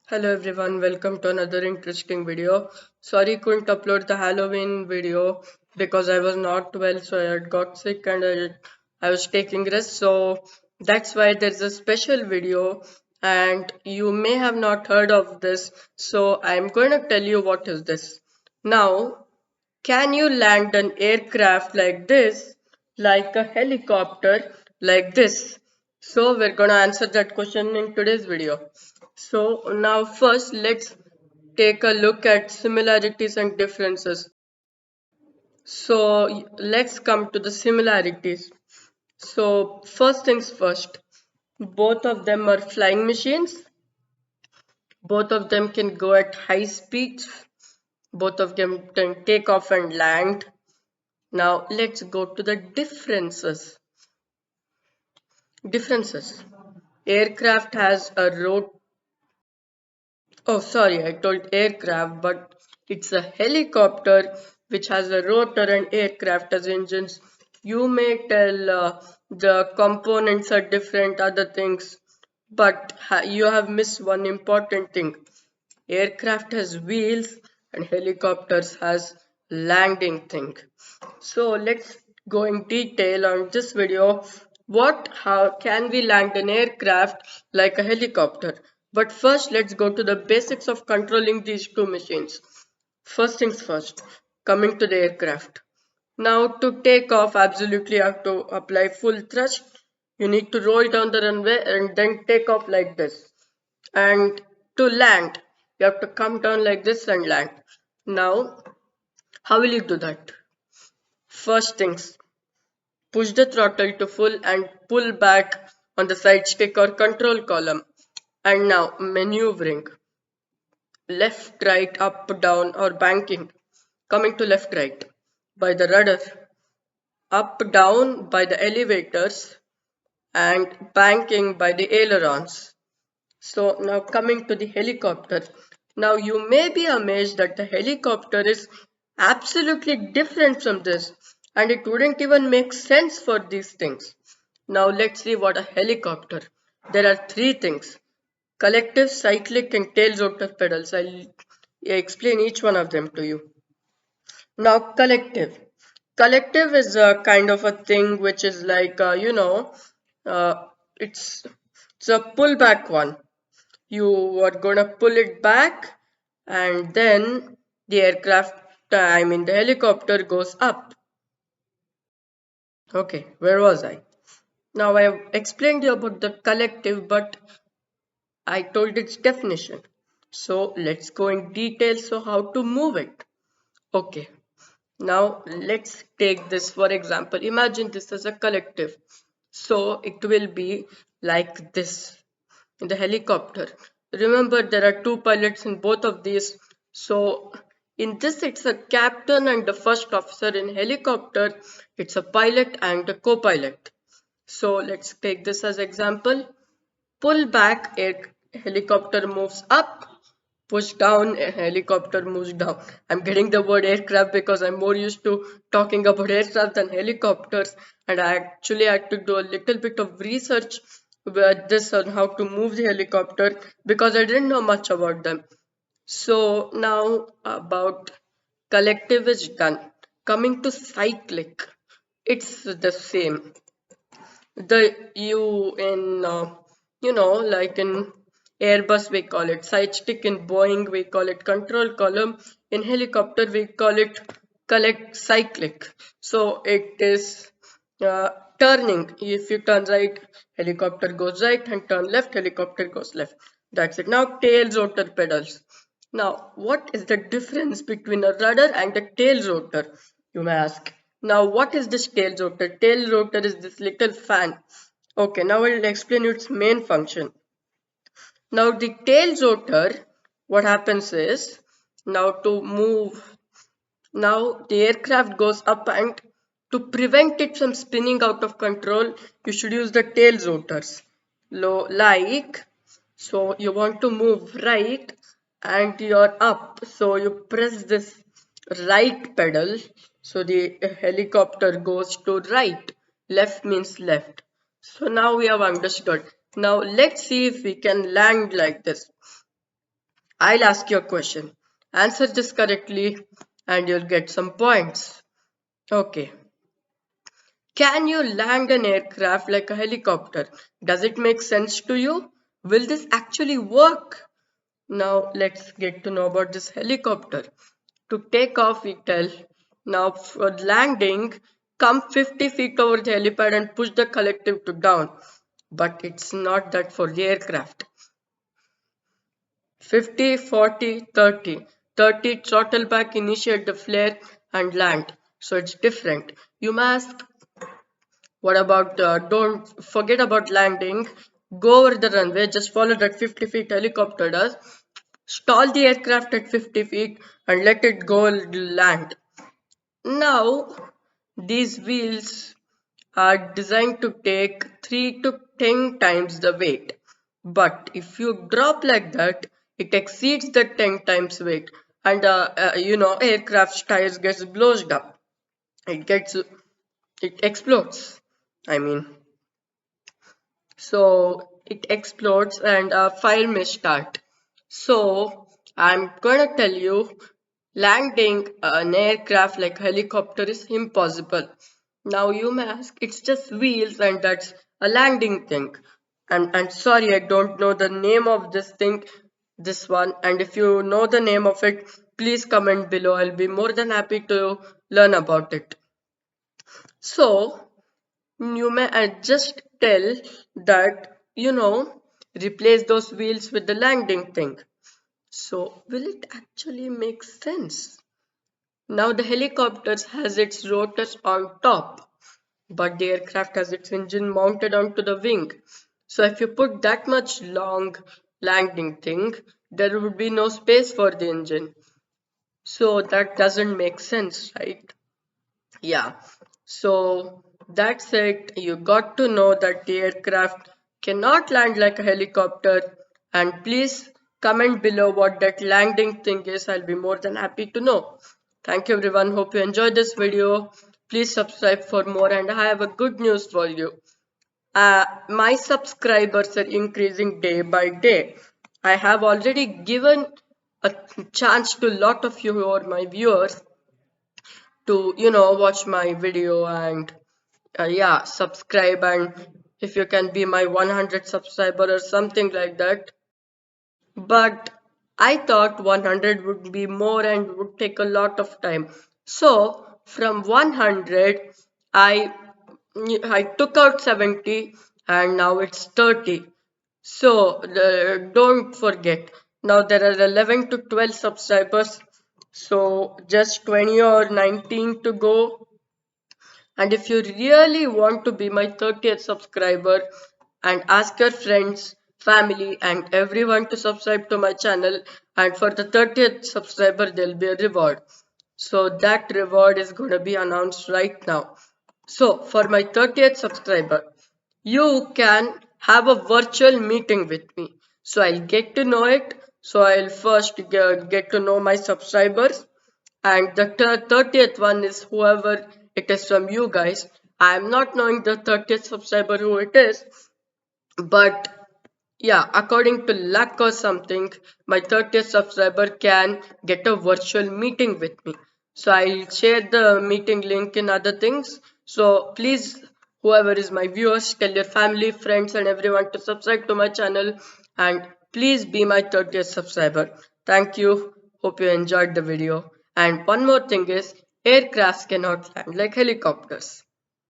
Hello everyone, welcome to another interesting video. Sorry couldn't upload the Halloween video because I was not well, so I had got sick and I was taking rest. So that's why there's a special video and you may have not heard of this. So I'm going to tell you what is this. Now, can you land an aircraft like this, like a helicopter like this? So we're gonna answer that question in today's video. So now first let's take a look at similarities and differences. So let's come to the similarities. So first things first, both of them are flying machines. Both of them can go at high speeds. Both of them can take off and land. Now let's go to the differences. Aircraft has a oh sorry, I told aircraft, but it's a helicopter which has a rotor and aircraft as engines. You may tell the components are different, other things, but you have missed one important thing. Aircraft has wheels and helicopters has landing thing. So let's go in detail on this video. How can we land an aircraft like a helicopter? But first, let's go to the basics of controlling these two machines. First things first, coming to the aircraft. Now to take off, absolutely you have to apply full thrust. You need to roll down the runway and then take off like this. And to land, you have to come down like this and land. Now, how will you do that? First things, push the throttle to full and pull back on the side stick or control column. And now maneuvering, left, right, up, down or banking. Coming to left, right by the rudder, up, down by the elevators and banking by the ailerons. So now coming to the helicopter. Now you may be amazed that the helicopter is absolutely different from this and it wouldn't even make sense for these things. Now let's see what a helicopter. There are three things: collective, cyclic and tail rotor pedals. I'll explain each one of them to you. Now collective. Collective is a kind of a thing which is like, uh, it's, it's a pullback one. You are gonna pull it back and then the aircraft, I mean the helicopter goes up. Okay, where was I? Now I have explained you about the collective, but I told its definition. So let's go in detail. So how to move it? Okay, now let's take this for example. Imagine this as a collective. So it will be like this in the helicopter. Remember, there are two pilots in both of these. So in this, it's a captain and the first officer. In helicopter, it's a pilot and a co-pilot. So let's take this as example. Pull back, a helicopter moves up. Push down, a helicopter moves down. I'm getting the word aircraft because I'm more used to talking about aircraft than helicopters, and I actually had to do a little bit of research with this on how to move the helicopter because I didn't know much about them. So now about collective is done. Coming to cyclic, it's the same. The you in like in Airbus we call it side stick, in Boeing we call it control column, in helicopter we call it collect cyclic. So it is uh, turning. If you turn right, helicopter goes right, and turn left, helicopter goes left. That's it. Now tail rotor pedals. Now what is the difference between a rudder and a tail rotor, you may ask? Now, what is this tail rotor? Tail rotor is this little fan. Okay, now I will explain its main function. Now, the tail rotor, what happens is, now to move, now the aircraft goes up, and to prevent it from spinning out of control, you should use the tail rotors. Like, so you want to move right and you're up. So you press this right pedal. So the helicopter goes to right. Left means left. So now we have understood. Now let's see if we can land like this. I'll ask you a question. Answer this correctly and you'll get some points. Okay. Can you land an aircraft like a helicopter? Does it make sense to you? Will this actually work? Now let's get to know about this helicopter. To take off, we tell. Now for landing, come 50 feet over the helipad and push the collective to down. But it's not that for the aircraft. 50, 40, 30. 30 throttle back, initiate the flare and land. So it's different. You must, what about, don't forget about landing. Go over the runway, just follow that 50 feet helicopter does. Stall the aircraft at 50 feet and let it go land. Now, these wheels are designed to take 3 to 10 times the weight. But if you drop like that, it exceeds the 10 times weight and aircraft's tires gets blown up. It explodes. I mean, so it explodes and a fire may start. So I'm gonna tell you, landing an aircraft like helicopter is impossible. Now you may ask, it's just wheels and that's a landing thing. And sorry, I don't know the name of this thing, this one. And if you know the name of it, please comment below. I'll be more than happy to learn about it. So you may just tell that, replace those wheels with the landing thing. So will it actually make sense? Now the helicopter has its rotors on top, but the aircraft has its engine mounted onto the wing. So if you put that much long landing thing, there would be no space for the engine. So that doesn't make sense, right? Yeah. So that's it. You got to know that the aircraft cannot land like a helicopter. And please comment below what that landing thing is. I'll be more than happy to know. Thank you everyone. Hope you enjoyed this video. Please subscribe for more, and I have a good news for you. My subscribers are increasing day by day. I have already given a chance to a lot of you who are my viewers to watch my video and yeah, subscribe, and if you can be my 100 subscriber or something like that. But I thought 100 would be more and would take a lot of time, so from 100 i I took out 70 and now it's 30. So don't forget, now there are 11 to 12 subscribers, so just 20 or 19 to go. And if you really want to be my 30th subscriber, and ask your friends, family, and everyone to subscribe to my channel, and for the 30th subscriber, there'll be a reward. So that reward is going to be announced right now. So for my 30th subscriber, you can have a virtual meeting with me. So I'll get to know it. So I'll first get to know my subscribers, and the 30th one is whoever it is from you guys. I am not knowing the 30th subscriber who it is, but yeah, according to luck or something, my 30th subscriber can get a virtual meeting with me. So I'll share the meeting link in other things. So please, whoever is my viewers, tell your family, friends, and everyone to subscribe to my channel, and please be my 30th subscriber. Thank you. Hope you enjoyed the video. And one more thing is, aircrafts cannot land like helicopters.